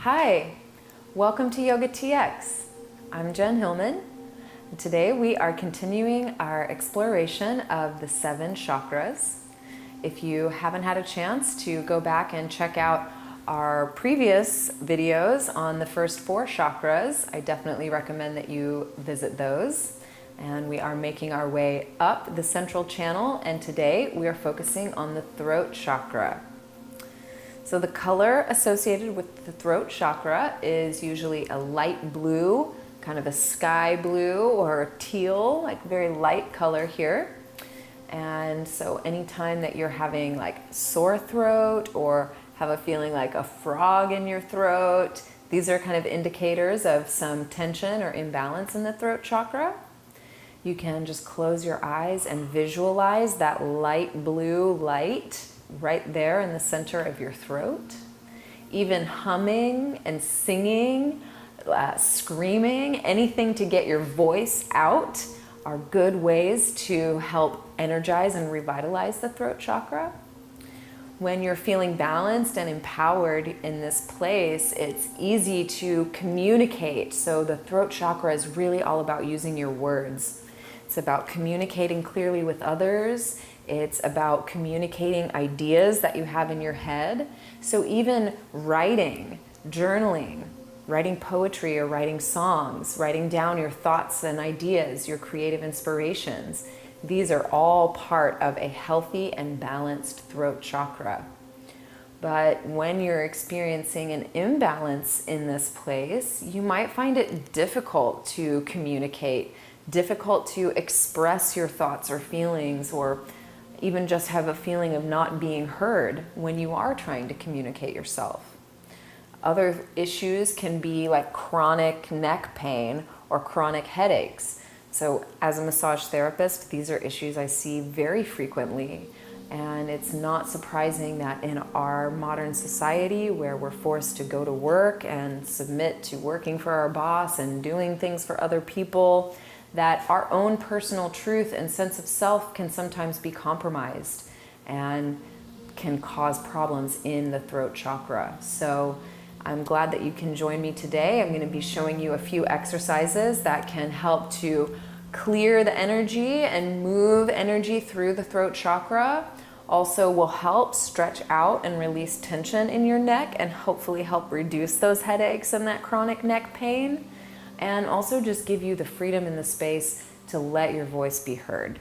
Hi, welcome to Yoga TX. I'm Jen Hillman, and today we are continuing our exploration of the 7 chakras. If you haven't had a chance to go back and check out our previous videos on the first 4 chakras, I definitely recommend that you visit those. And we are making our way up the central channel, and today we are focusing on the throat chakra. So the color associated with the throat chakra is usually a light blue, kind of a sky blue or teal, like very light color here. And so anytime that you're having like sore throat or have a feeling like a frog in your throat, these are kind of indicators of some tension or imbalance in the throat chakra. You can just close your eyes and visualize that light blue light right there in the center of your throat. Even humming and singing, screaming, anything to get your voice out are good ways to help energize and revitalize the throat chakra. When you're feeling balanced and empowered in this place, it's easy to communicate. So the throat chakra is really all about using your words. It's about communicating clearly with others. It's about communicating ideas that you have in your head. So even writing, journaling, writing poetry or writing songs, writing down your thoughts and ideas, your creative inspirations, these are all part of a healthy and balanced throat chakra. But when you're experiencing an imbalance in this place, you might find it difficult to communicate, difficult to express your thoughts or feelings, or even just have a feeling of not being heard when you are trying to communicate yourself. Other issues can be like chronic neck pain or chronic headaches. So as a massage therapist, these are issues I see very frequently. And it's not surprising that in our modern society, where we're forced to go to work and submit to working for our boss and doing things for other people, that our own personal truth and sense of self can sometimes be compromised and can cause problems in the throat chakra. So I'm glad that you can join me today. I'm going to be showing you a few exercises that can help to clear the energy and move energy through the throat chakra. Also will help stretch out and release tension in your neck and hopefully help reduce those headaches and that chronic neck pain. And also just give you the freedom and the space to let your voice be heard.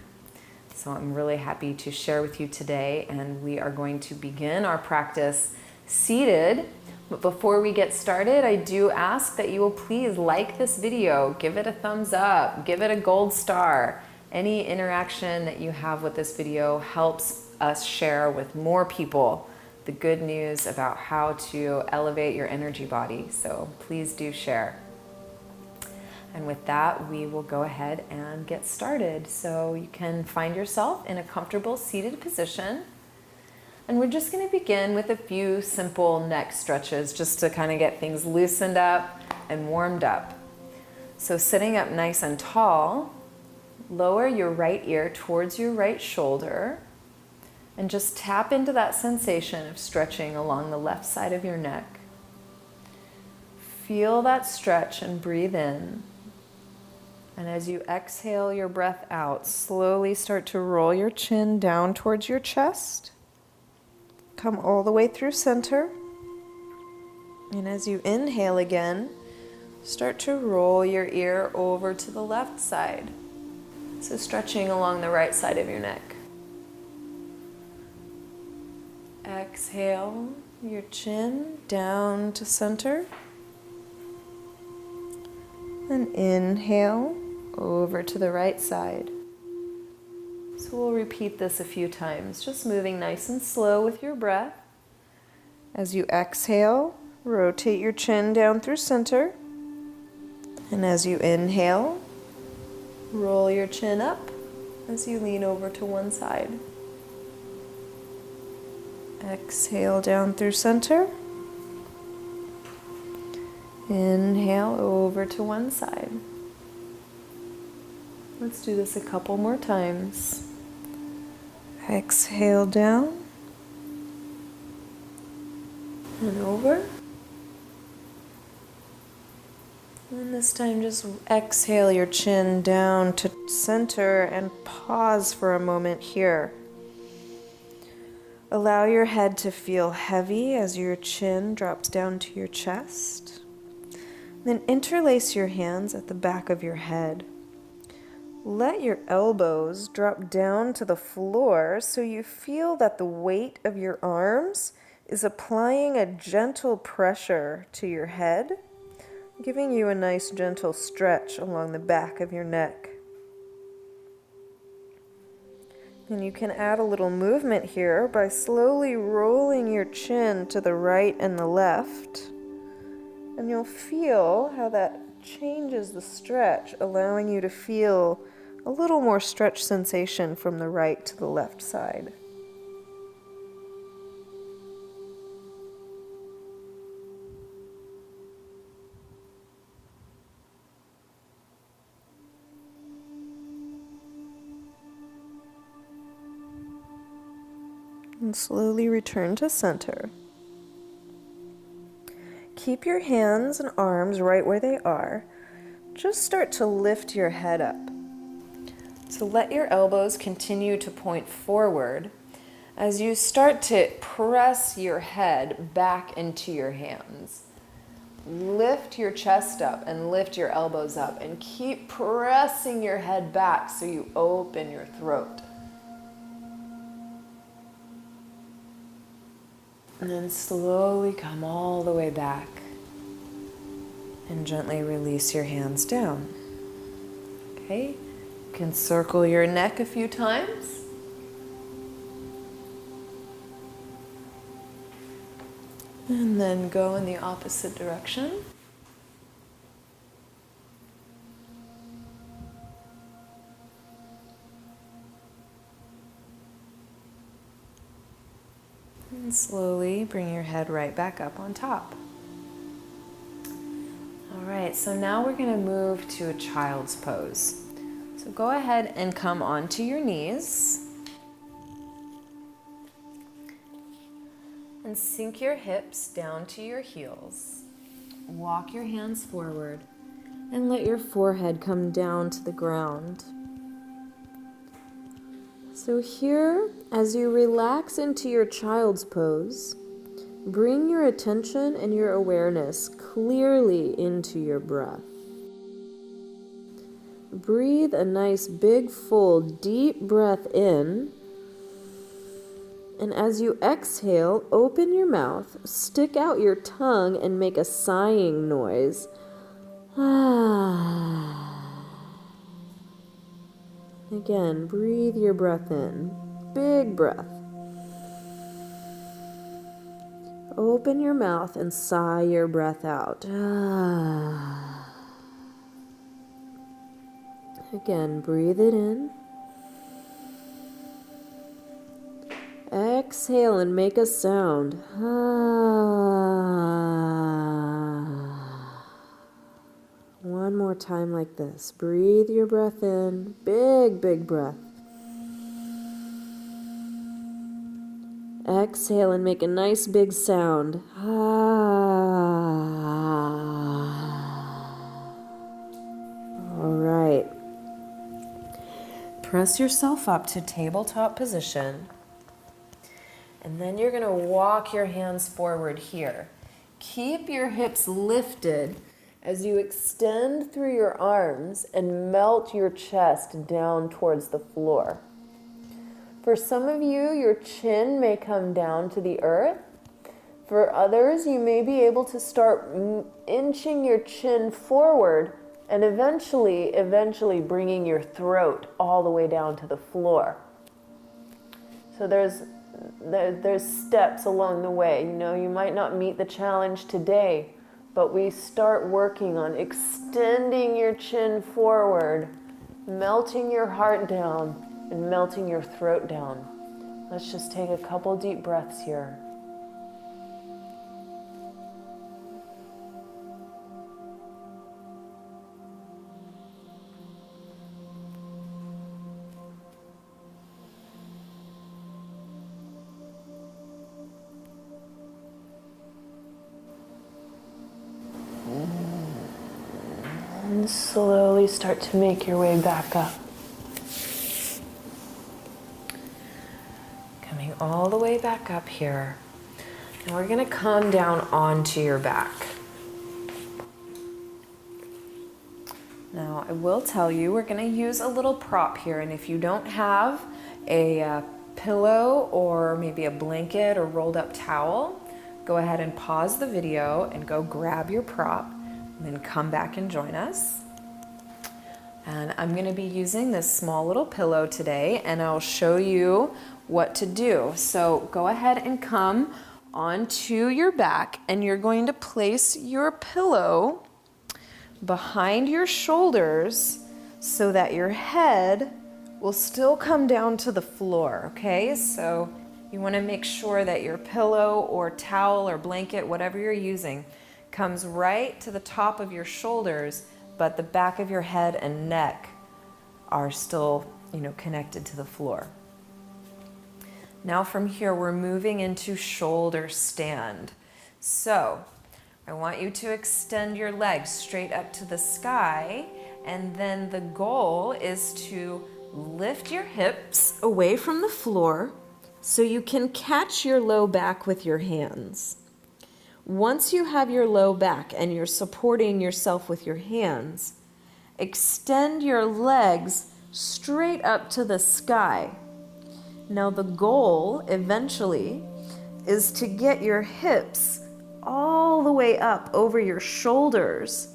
So I'm really happy to share with you today, and we are going to begin our practice seated. But before we get started, I do ask that you will please like this video, give it a thumbs up, give it a gold star. Any interaction that you have with this video helps us share with more people the good news about how to elevate your energy body. So please do share. And with that, we will go ahead and get started. So you can find yourself in a comfortable seated position. And we're just going to begin with a few simple neck stretches just to kind of get things loosened up and warmed up. So sitting up nice and tall, lower your right ear towards your right shoulder and just tap into that sensation of stretching along the left side of your neck. Feel that stretch and breathe in. And as you exhale your breath out, slowly start to roll your chin down towards your chest. Come all the way through center. And as you inhale again, start to roll your ear over to the left side. So stretching along the right side of your neck. Exhale your chin down to center. And inhale over to the right side. So we'll repeat this a few times, just moving nice and slow with your breath. As you exhale, rotate your chin down through center. And as you inhale, roll your chin up as you lean over to one side. Exhale down through center. Inhale over to one side. Let's do this a couple more times. Exhale down and over. And this time just exhale your chin down to center and pause for a moment here. Allow your head to feel heavy as your chin drops down to your chest. Then interlace your hands at the back of your head. Let your elbows drop down to the floor so you feel that the weight of your arms is applying a gentle pressure to your head, giving you a nice gentle stretch along the back of your neck. And you can add a little movement here by slowly rolling your chin to the right and the left. And you'll feel how that changes the stretch, allowing you to feel a little more stretch sensation from the right to the left side. And slowly return to center. Keep your hands and arms right where they are. Just start to lift your head up. So let your elbows continue to point forward as you start to press your head back into your hands. Lift your chest up and lift your elbows up and keep pressing your head back so you open your throat. And then slowly come all the way back and gently release your hands down. Okay, you can circle your neck a few times. And then go in the opposite direction. And slowly bring your head right back up on top. All right, so now we're going to move to a child's pose. So go ahead and come onto your knees. And sink your hips down to your heels. Walk your hands forward and let your forehead come down to the ground. So here, as you relax into your child's pose, bring your attention and your awareness clearly into your breath. Breathe a nice big full deep breath in, and as you exhale, open your mouth, stick out your tongue and make a sighing noise. Again, breathe your breath in. Big breath. Open your mouth and sigh your breath out. Again, breathe it in. Exhale and make a sound. One more time like this. Breathe your breath in. Big, big breath. Exhale and make a nice big sound. All right. Press yourself up to tabletop position. And then you're going to walk your hands forward here. Keep your hips lifted as you extend through your arms and melt your chest down towards the floor. For some of you, your chin may come down to the earth. For others, you may be able to start inching your chin forward and eventually bringing your throat all the way down to the floor. So there's steps along the way. You know, you might not meet the challenge today, but we start working on extending your chin forward, melting your heart down, and melting your throat down. Let's just take a couple deep breaths here. And slowly start to make your way back up. Coming all the way back up here. And we're going to come down onto your back. Now, I will tell you, we're going to use a little prop here, and if you don't have a pillow or maybe a blanket or rolled up towel, go ahead and pause the video and go grab your prop, and then come back and join us. And I'm going to be using this small little pillow today, and I'll show you what to do. So go ahead and come onto your back, and you're going to place your pillow behind your shoulders so that your head will still come down to the floor, okay? So you want to make sure that your pillow or towel or blanket, whatever you're using, comes right to the top of your shoulders, but the back of your head and neck are still, connected to the floor. Now from here, we're moving into shoulder stand. So I want you to extend your legs straight up to the sky, and then the goal is to lift your hips away from the floor so you can catch your low back with your hands. Once you have your low back and you're supporting yourself with your hands, extend your legs straight up to the sky. Now the goal eventually is to get your hips all the way up over your shoulders,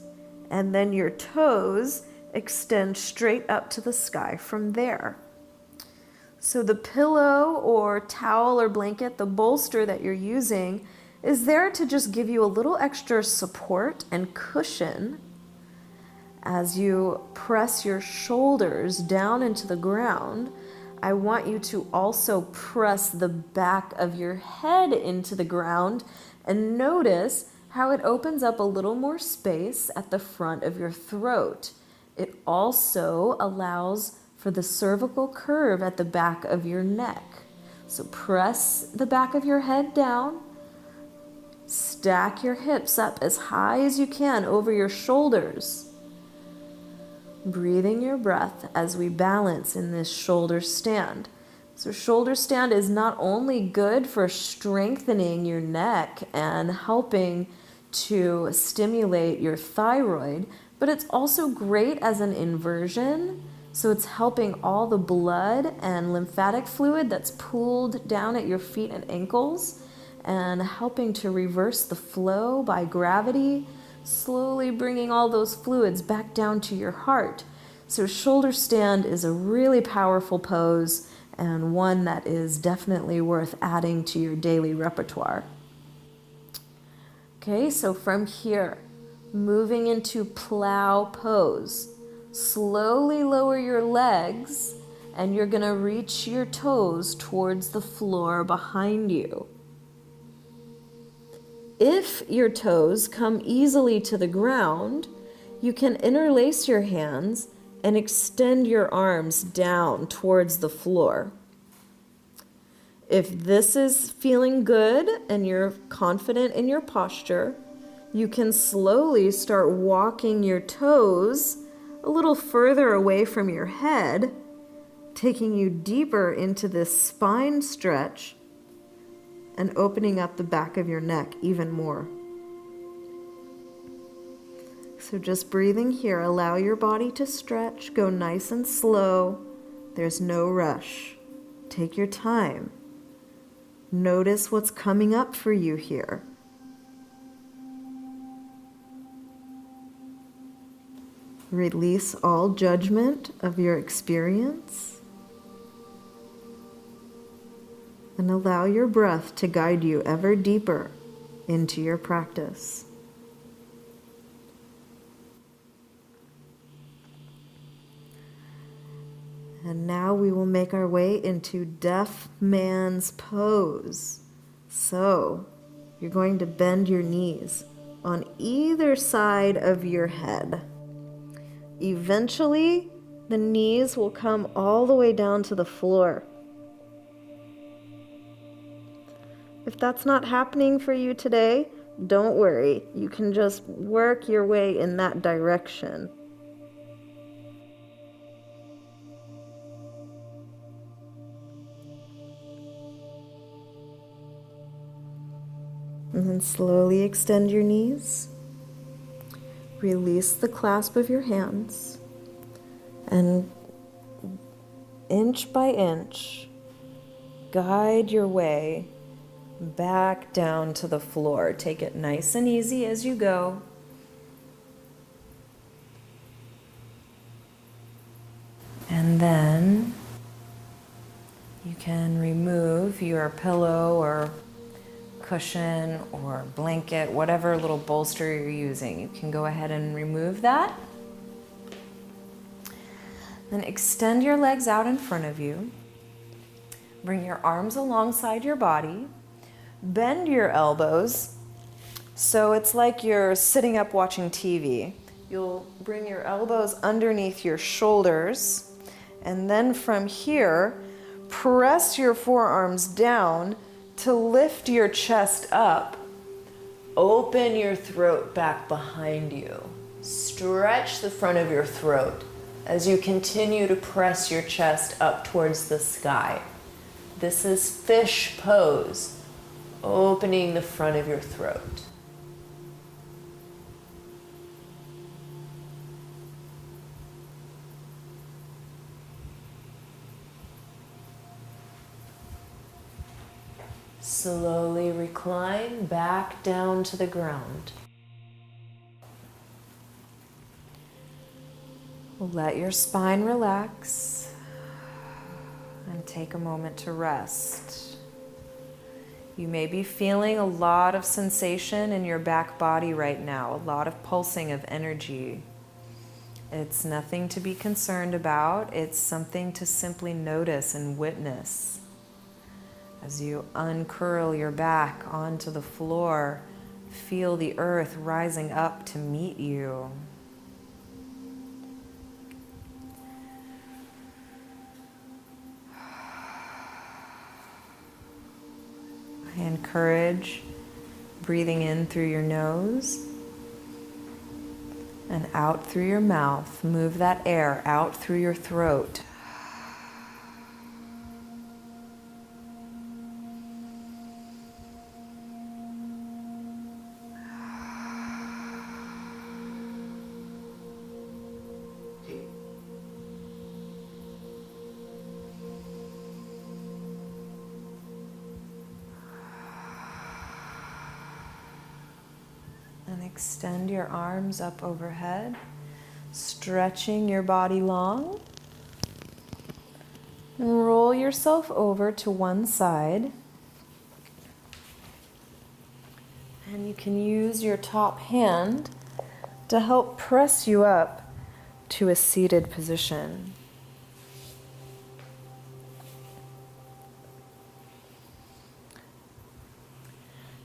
and then your toes extend straight up to the sky from there. So the pillow or towel or blanket, the bolster that you're using, is there to just give you a little extra support and cushion as you press your shoulders down into the ground. I want you to also press the back of your head into the ground, and notice how it opens up a little more space at the front of your throat. It also allows for the cervical curve at the back of your neck. So press the back of your head down, stack your hips up as high as you can over your shoulders, breathing your breath as we balance in this shoulder stand. So shoulder stand is not only good for strengthening your neck and helping to stimulate your thyroid, but it's also great as an inversion. So it's helping all the blood and lymphatic fluid that's pooled down at your feet and ankles, and helping to reverse the flow by gravity, slowly bringing all those fluids back down to your heart. So shoulder stand is a really powerful pose, and one that is definitely worth adding to your daily repertoire. Okay, so from here, moving into plow pose. Slowly lower your legs, and you're going to reach your toes towards the floor behind you. If your toes come easily to the ground, you can interlace your hands and extend your arms down towards the floor. If this is feeling good and you're confident in your posture, you can slowly start walking your toes a little further away from your head, taking you deeper into this spine stretch and opening up the back of your neck even more. So just breathing here, allow your body to stretch, go nice and slow. There's no rush. Take your time. Notice what's coming up for you here. Release all judgment of your experience, and allow your breath to guide you ever deeper into your practice. And now we will make our way into deaf man's pose. So you're going to bend your knees on either side of your head. Eventually, the knees will come all the way down to the floor. If that's not happening for you today, don't worry. You can just work your way in that direction. And then slowly extend your knees. Release the clasp of your hands. And inch by inch, guide your way back down to the floor. Take it nice and easy as you go. And then you can remove your pillow or cushion or blanket, whatever little bolster you're using. You can go ahead and remove that. Then extend your legs out in front of you. Bring your arms alongside your body. Bend your elbows. So it's like you're sitting up watching TV. You'll bring your elbows underneath your shoulders. And then from here, press your forearms down to lift your chest up. Open your throat back behind you. Stretch the front of your throat as you continue to press your chest up towards the sky. This is fish pose, opening the front of your throat. Slowly recline back down to the ground. Let your spine relax and take a moment to rest. You may be feeling a lot of sensation in your back body right now, a lot of pulsing of energy. It's nothing to be concerned about. It's something to simply notice and witness. As you uncurl your back onto the floor, feel the earth rising up to meet you. I encourage breathing in through your nose and out through your mouth. Move that air out through your throat. And extend your arms up overhead, stretching your body long. And roll yourself over to one side. And you can use your top hand to help press you up to a seated position.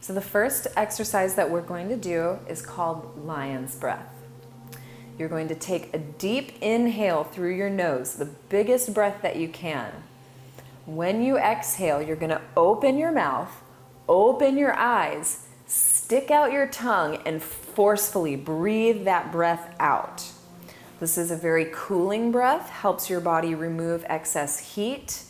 So the first exercise that we're going to do is called lion's breath. You're going to take a deep inhale through your nose, the biggest breath that you can. When you exhale, you're going to open your mouth, open your eyes, stick out your tongue, and forcefully breathe that breath out. This is a very cooling breath, helps your body remove excess heat,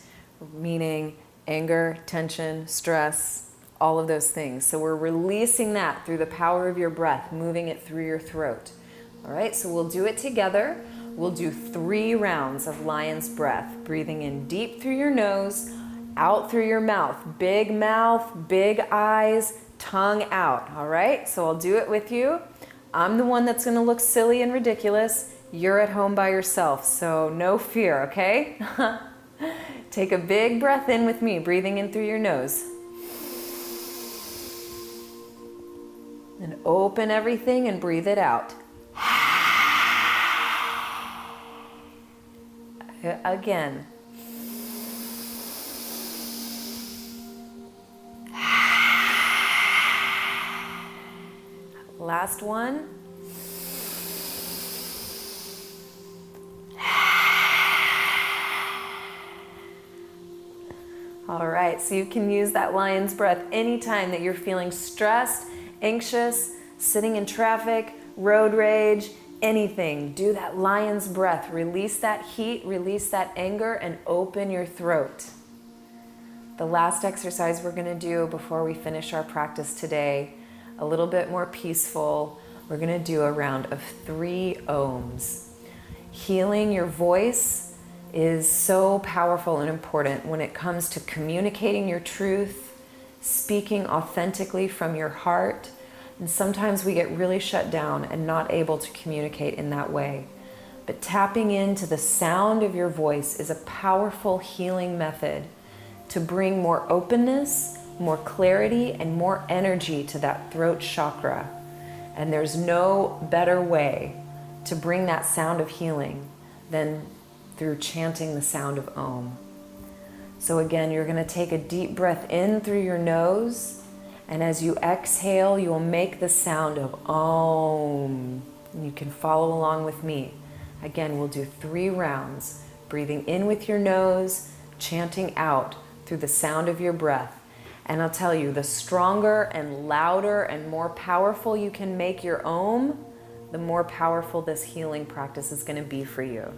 meaning anger, tension, stress, all of those things. So we're releasing that through the power of your breath, moving it through your throat. All right, so we'll do it together. We'll do 3 rounds of lion's breath, breathing in deep through your nose, out through your mouth, big eyes, tongue out. All right, so I'll do it with you. I'm the one that's going to look silly and ridiculous. You're at home by yourself, so no fear, okay? Take a big breath in with me, breathing in through your nose. And open everything and breathe it out. Again. Last one. All right, so you can use that lion's breath anytime that you're feeling stressed, anxious, sitting in traffic, road rage, anything. Do that lion's breath. Release that heat, release that anger, and open your throat. The last exercise we're going to do before we finish our practice today, a little bit more peaceful, we're going to do a round of 3 ohms. Healing your voice is so powerful and important when it comes to communicating your truth, speaking authentically from your heart. And sometimes we get really shut down and not able to communicate in that way. But tapping into the sound of your voice is a powerful healing method to bring more openness, more clarity, and more energy to that throat chakra. And there's no better way to bring that sound of healing than through chanting the sound of Om. So again, you're going to take a deep breath in through your nose, and as you exhale, you'll make the sound of Om. And you can follow along with me. Again, we'll do 3 rounds, breathing in with your nose, chanting out through the sound of your breath. And I'll tell you, the stronger and louder and more powerful you can make your Om, the more powerful this healing practice is going to be for you.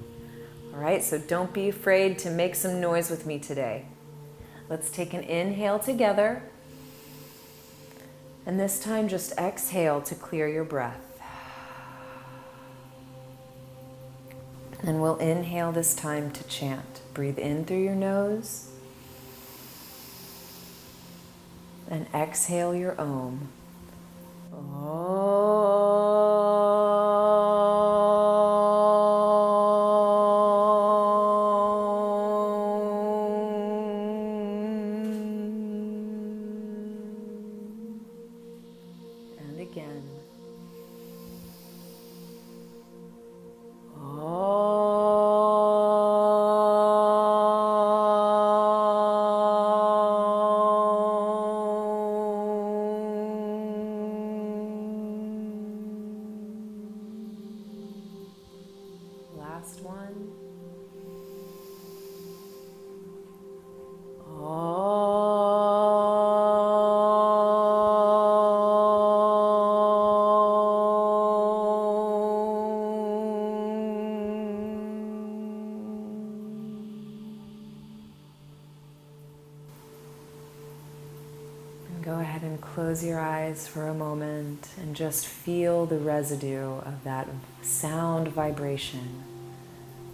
All right, so don't be afraid to make some noise with me today. Let's take an inhale together. And this time, just exhale to clear your breath. And we'll inhale this time to chant. Breathe in through your nose. And exhale your Om. And again. Last one. And go ahead and close your eyes for a moment and just feel the residue of that sound vibration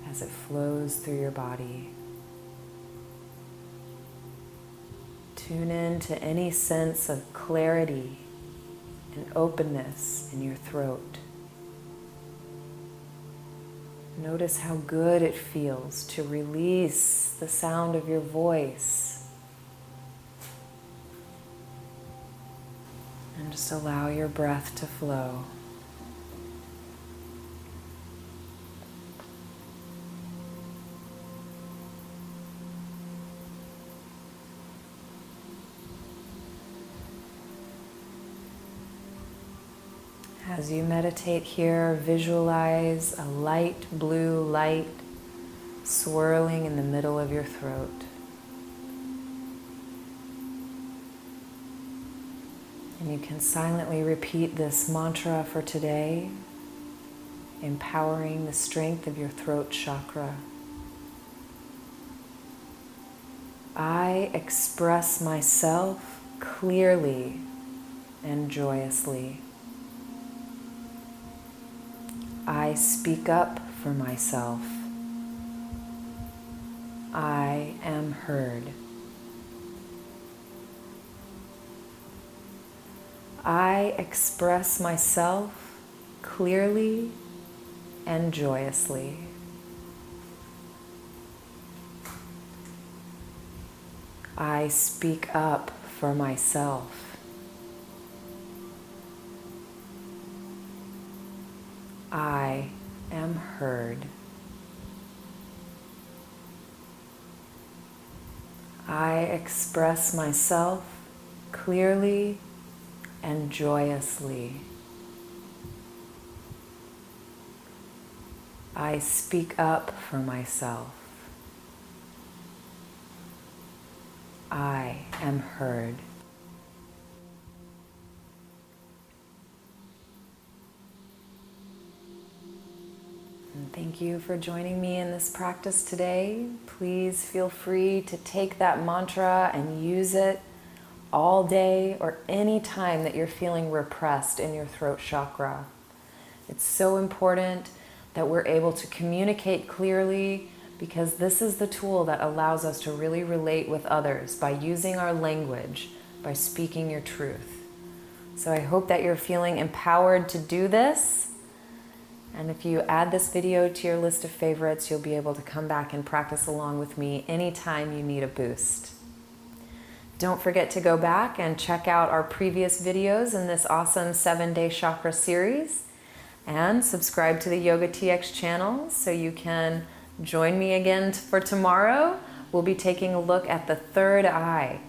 as it flows through your body. Tune in to any sense of clarity and openness in your throat. Notice how good it feels to release the sound of your voice. And just allow your breath to flow. As you meditate here, visualize a light blue light swirling in the middle of your throat. And you can silently repeat this mantra for today, empowering the strength of your throat chakra. I express myself clearly and joyously. I speak up for myself. I am heard. I express myself clearly and joyously. I speak up for myself. I am heard. I express myself clearly and joyously. I speak up for myself. I am heard. And Thank you for joining me in this practice today. Please feel free to take that mantra and use it all day or any time that you're feeling repressed in your throat chakra. It's so important that we're able to communicate clearly, because this is the tool that allows us to really relate with others by using our language, by speaking your truth. So I hope that you're feeling empowered to do this. And if you add this video to your list of favorites, you'll be able to come back and practice along with me anytime you need a boost. Don't forget to go back and check out our previous videos in this awesome 7-day chakra series, and subscribe to the Yoga TX channel so you can join me again for tomorrow. We'll be taking a look at the third eye,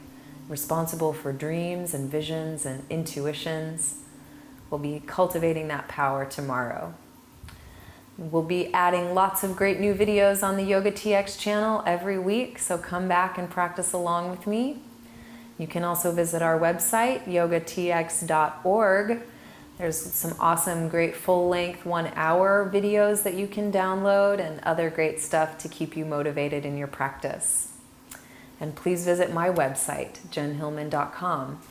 responsible for dreams and visions and intuitions. We'll be cultivating that power tomorrow. We'll be adding lots of great new videos on the Yoga TX channel every week, so come back and practice along with me. You can also visit our website, yogatx.org. There's some awesome, great full-length 1-hour videos that you can download and other great stuff to keep you motivated in your practice. And please visit my website, jenhillman.com.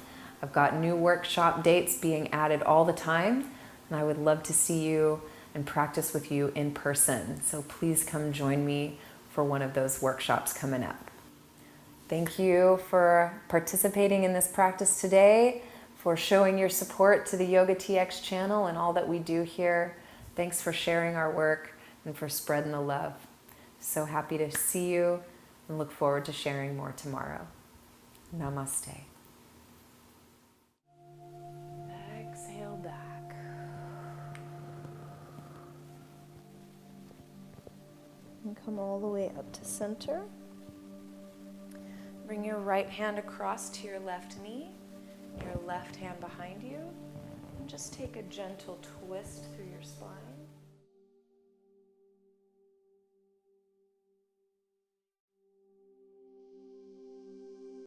I've got new workshop dates being added all the time, and I would love to see you and practice with you in person. So please come join me for one of those workshops coming up. Thank you for participating in this practice today, for showing your support to the Yoga TX channel and all that we do here. Thanks for sharing our work and for spreading the love. So happy to see you and look forward to sharing more tomorrow. Namaste. Exhale back. And come all the way up to center. Bring your right hand across to your left knee, your left hand behind you, and just take a gentle twist through your spine.